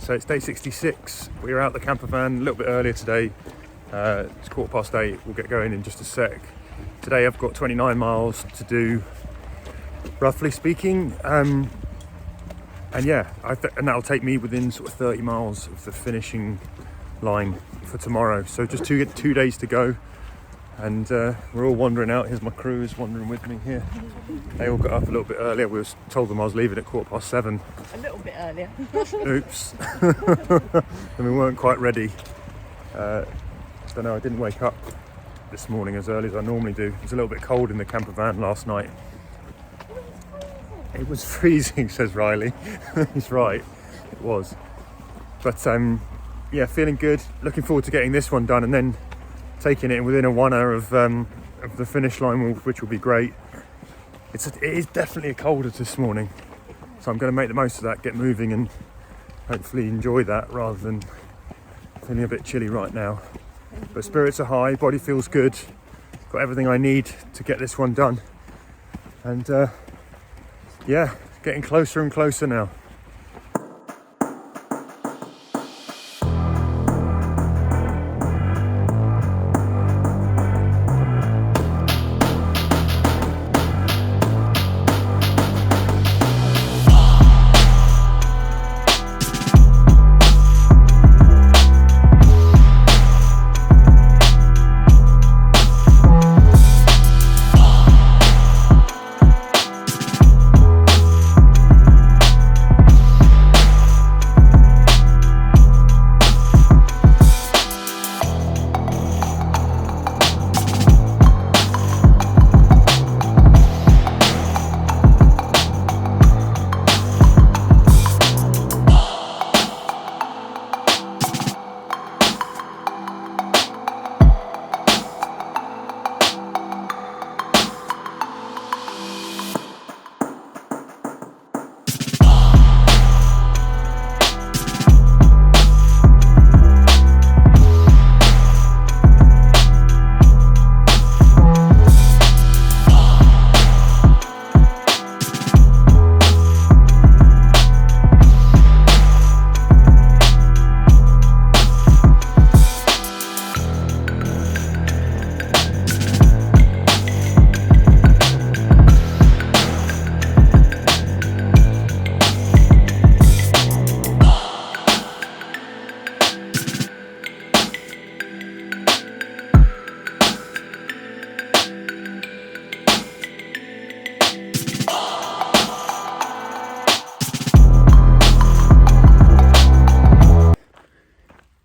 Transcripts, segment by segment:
So it's day 66. We were out the camper van a little bit earlier today. It's 8:15. We'll get going in just a sec. Today I've got 29 miles to do, roughly speaking. And yeah, and that'll take me within sort of 30 miles of the finishing line for tomorrow. So just two days to go. And we're all wandering out. Here's my crew is wandering with me here. They all got up a little bit earlier. We told them I was leaving at 7:15. A little bit earlier. Oops. And we weren't quite ready. Don't know, I didn't wake up this morning as early as I normally do. It was a little bit cold in the camper van last night. It was freezing, says Riley. He's right, it was. But yeah, feeling good. Looking forward to getting this one done and then taking it within a 1 hour of the finish line, which will be great. It is definitely colder this morning, so I'm going to make the most of that, get moving and hopefully enjoy that rather than feeling a bit chilly right now. But spirits are high, body feels good, got everything I need to get this one done, and yeah, getting closer and closer now.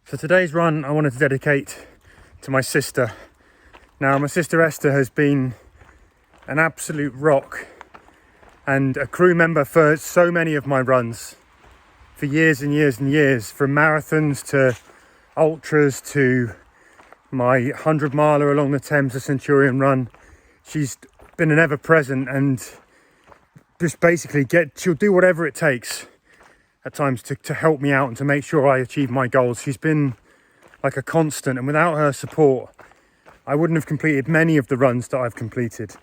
For today's run, I wanted to dedicate to my sister. Now, my sister Esther has been an absolute rock and a crew member for so many of my runs for years and years and years, from marathons to ultras to my 100-miler along the Thames, the Centurion run. She's been an ever-present and just basically she'll do whatever it takes at times to help me out and to make sure I achieve my goals. She's been like a constant, and without her support I wouldn't have completed many of the runs that I've completed.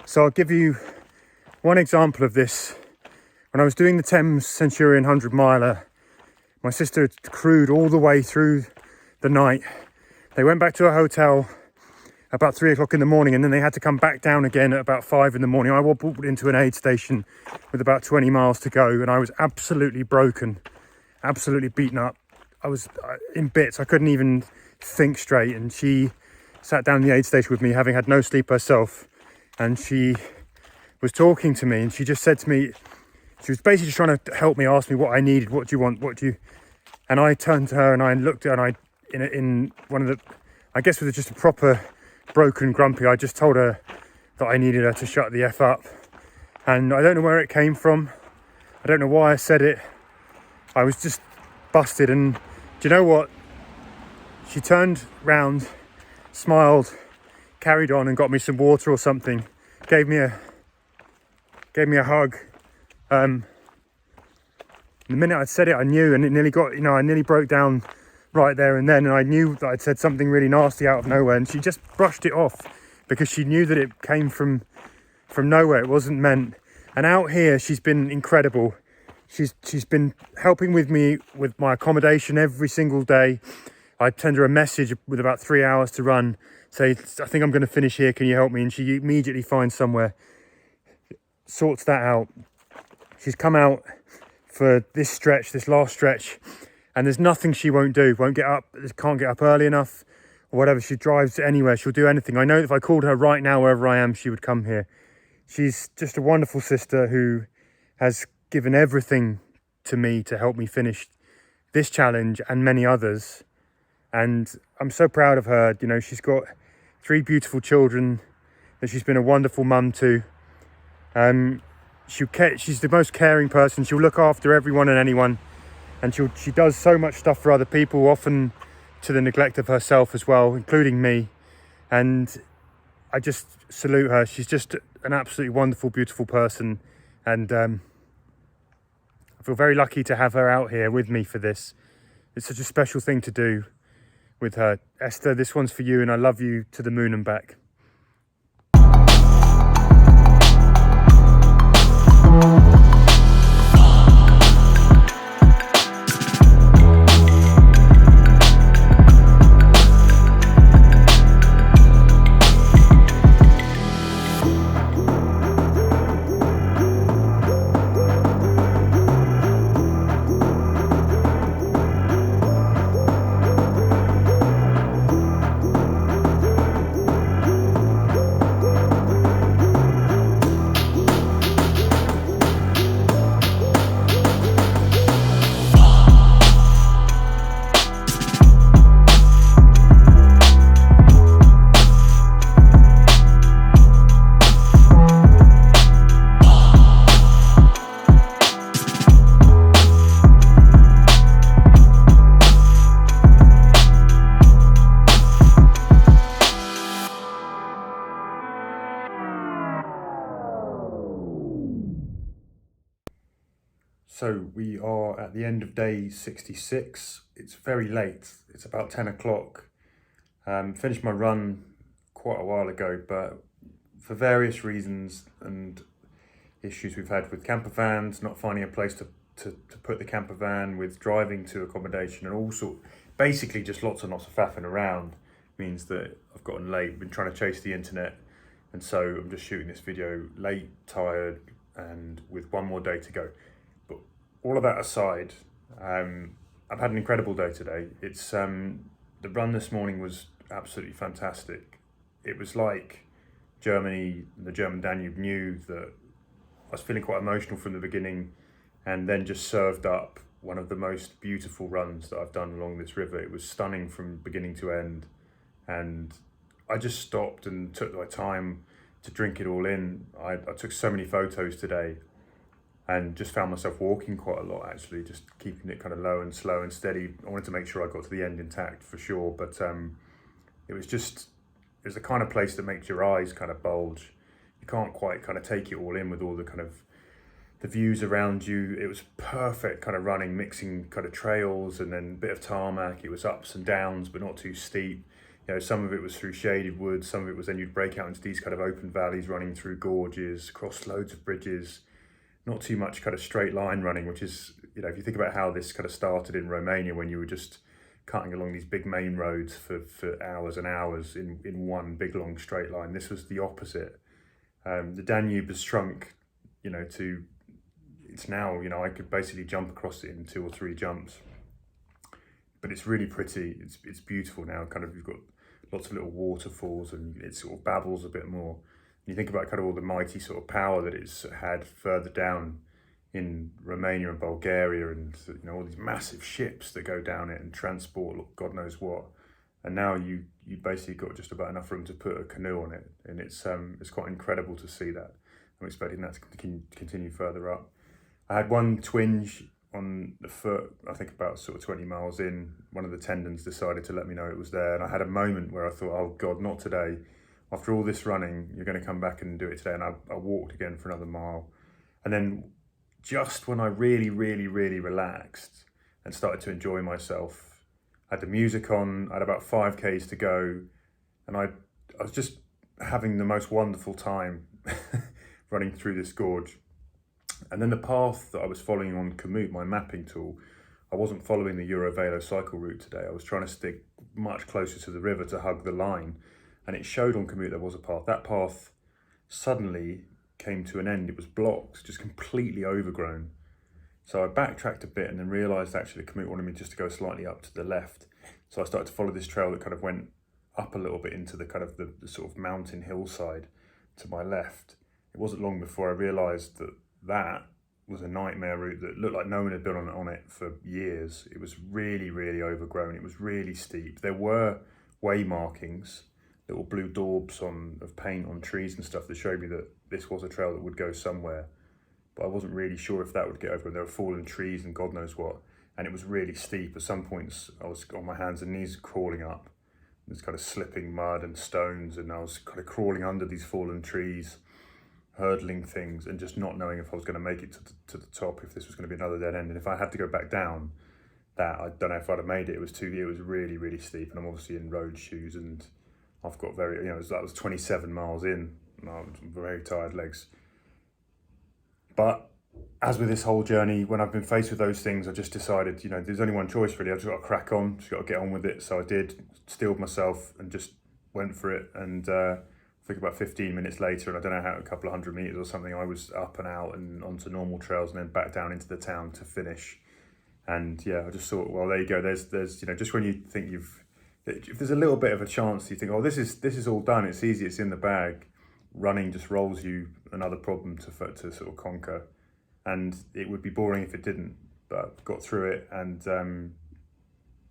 So I'll give you one example of this. When I was doing the Thames Centurion 100-miler, my sister had crewed all the way through the night. They went back to a hotel about 3 o'clock in the morning, and then they had to come back down again at about 5 in the morning. I walked into an aid station with about 20 miles to go, and I was absolutely broken, absolutely beaten up. I was in bits. I couldn't even think straight. And she sat down in the aid station with me, having had no sleep herself, and she was talking to me, and she just said to me, she was basically just trying to help me, ask me what I needed, what do you want, and I turned to her and I looked at her, and in one of the, I guess with just a proper broken grumpy, I just told her that I needed her to shut the F up. And I don't know where it came from. I don't know why I said it. I was just busted. And do you know what? She turned round, smiled, carried on and got me some water or something. Gave me a hug. The minute I'd said it, I knew, and it nearly got, I nearly broke down right there and then, and I knew that I'd said something really nasty out of nowhere, and she just brushed it off because she knew that it came from nowhere. It wasn't meant. And out here, she's been incredible. She's been helping with me with my accommodation every single day. I send her a message with about 3 hours to run, say, I think I'm going to finish here, can you help me? And she immediately finds somewhere, sorts that out. She's come out for this stretch, this last stretch, and there's nothing she won't do. Won't get up, can't get up early enough, or whatever. She drives anywhere, she'll do anything. I know if I called her right now, wherever I am, she would come here. She's just a wonderful sister who has given everything to me to help me finish this challenge and many others. And I'm so proud of her. You know, she's got 3 beautiful children that she's been a wonderful mum to. She's the most caring person. She'll look after everyone and anyone. And she does so much stuff for other people, often to the neglect of herself as well, including me. And I just salute her. She's just an absolutely wonderful, beautiful person. And I feel very lucky to have her out here with me for this. It's such a special thing to do with her. Esther, this one's for you, and I love you to the moon and back. So we are at the end of day 66. It's very late. It's about 10 o'clock. Finished my run quite a while ago, but for various reasons and issues we've had with camper vans, not finding a place to put the camper van, with driving to accommodation, and also basically just lots and lots of faffing around means that I've gotten late, been trying to chase the internet. And so I'm just shooting this video late, tired, and with one more day to go. But all of that aside, I've had an incredible day today. It's the run this morning was absolutely fantastic. It was like Germany, the German Danube knew that I was feeling quite emotional from the beginning, and then just served up one of the most beautiful runs that I've done along this river. It was stunning from beginning to end, and I just stopped and took my time to drink it all in. I took so many photos today, and just found myself walking quite a lot, actually, just keeping it kind of low and slow and steady. I wanted to make sure I got to the end intact for sure, but it was the kind of place that makes your eyes kind of bulge. You can't quite kind of take it all in with all the kind of the views around you. It was perfect kind of running, mixing kind of trails and then a bit of tarmac. It was ups and downs, but not too steep. You know, some of it was through shaded woods, some of it was then you'd break out into these kind of open valleys, running through gorges, across loads of bridges. Not too much kind of straight line running, which is, you know, if you think about how this kind of started in Romania, when you were just cutting along these big main roads for hours and hours in one big long straight line. This was the opposite. The Danube has shrunk, you know, it's now, you know, I could basically jump across it in 2 or 3 jumps. But it's really pretty, it's beautiful now. Kind of, you've got lots of little waterfalls, and it sort of babbles a bit more. You think about kind of all the mighty sort of power that it's had further down in Romania and Bulgaria, and, you know, all these massive ships that go down it and transport God knows what. And now you basically got just about enough room to put a canoe on it, and it's quite incredible to see that. I'm expecting that to continue further up. I had one twinge on the foot, I think about sort of 20 miles in. One of the tendons decided to let me know it was there, and I had a moment where I thought, oh God, not today. After all this running, you're going to come back and do it today. And I walked again for another mile. And then just when I really, really, really relaxed and started to enjoy myself, I had the music on, I had about 5Ks to go. And I was just having the most wonderful time running through this gorge. And then the path that I was following on Komoot, my mapping tool, I wasn't following the Eurovelo cycle route today. I was trying to stick much closer to the river to hug the line. And it showed on Komoot there was a path. That path suddenly came to an end. It was blocked, just completely overgrown. So I backtracked a bit and then realised actually Komoot wanted me just to go slightly up to the left. So I started to follow this trail that kind of went up a little bit into the kind of the sort of mountain hillside to my left. It wasn't long before I realised that that was a nightmare route that looked like no one had been on it for years. It was really, really overgrown. It was really steep. There were way markings, little blue daubs of paint on trees and stuff that showed me that this was a trail that would go somewhere. But I wasn't really sure if that would get over. There were fallen trees and God knows what. And it was really steep. At some points, I was on my hands and knees crawling up. There's kind of slipping mud and stones, and I was kind of crawling under these fallen trees, hurdling things, and just not knowing if I was going to make it to the top, if this was going to be another dead end. And if I had to go back down that, I don't know if I'd have made it. It was really, really steep. And I'm obviously in road shoes, and I've got that was 27 miles in, and I was very tired legs. But as with this whole journey, when I've been faced with those things, I just decided, there's only one choice really. I've just got to crack on, just got to get on with it. So I did, steeled myself and just went for it. And I think about 15 minutes later, and I don't know how, a couple of 100 meters or something, I was up and out and onto normal trails and then back down into the town to finish. And yeah, I just thought, well, there you go. There's just when you think if there's a little bit of a chance, you think, oh, this is all done. It's easy. It's in the bag. Running just rolls you another problem to sort of conquer, and it would be boring if it didn't. But I've got through it, and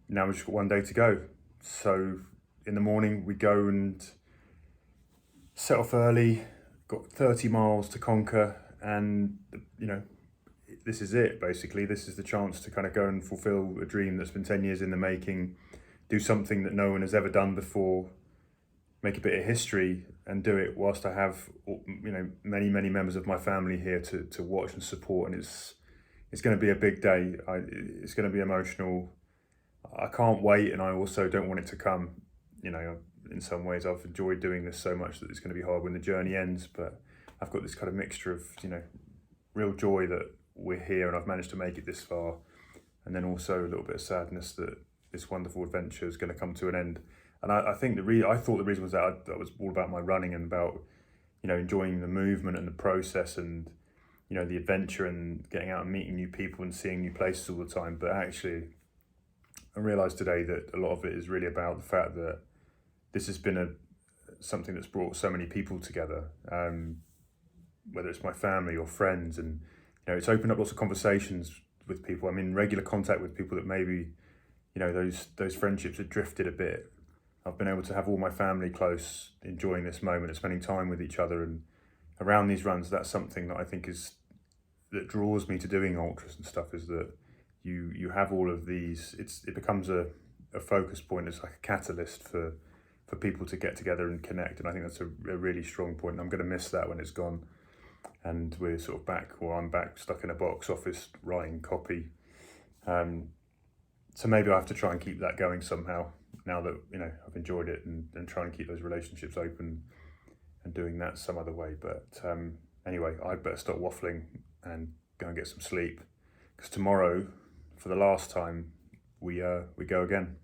now we've just got one day to go. So in the morning we go and set off early. Got 30 miles to conquer, and this is it basically. This is the chance to kind of go and fulfill a dream that's been 10 years in the making. Do something that no one has ever done before. Make a bit of history and do it whilst I have many members of my family here to watch and support, and it's going to be a big day. It's going to be emotional. I can't wait, and I also don't want it to come. In some ways I've enjoyed doing this so much that it's going to be hard when the journey ends, but I've got this kind of mixture of real joy that we're here and I've managed to make it this far, and then also a little bit of sadness that this wonderful adventure is going to come to an end. And I think I thought the reason was that I was all about my running and about, enjoying the movement and the process and, the adventure and getting out and meeting new people and seeing new places all the time. But actually, I realised today that a lot of it is really about the fact that this has been something that's brought so many people together, whether it's my family or friends. And, it's opened up lots of conversations with people. I'm in regular contact with people that maybe, those friendships had drifted a bit. I've been able to have all my family close, enjoying this moment and spending time with each other. And around these runs, that's something that I think that draws me to doing ultras and stuff, is that you have all of these, it becomes a focus point. It's like a catalyst for people to get together and connect. And I think that's a really strong point. And I'm going to miss that when it's gone. And we're sort of back, or I'm back stuck in a box office writing copy. So maybe I have to try and keep that going somehow, now that I've enjoyed it, and try and keep those relationships open and doing that some other way. But anyway, I'd better stop waffling and go and get some sleep, because tomorrow, for the last time, we go again.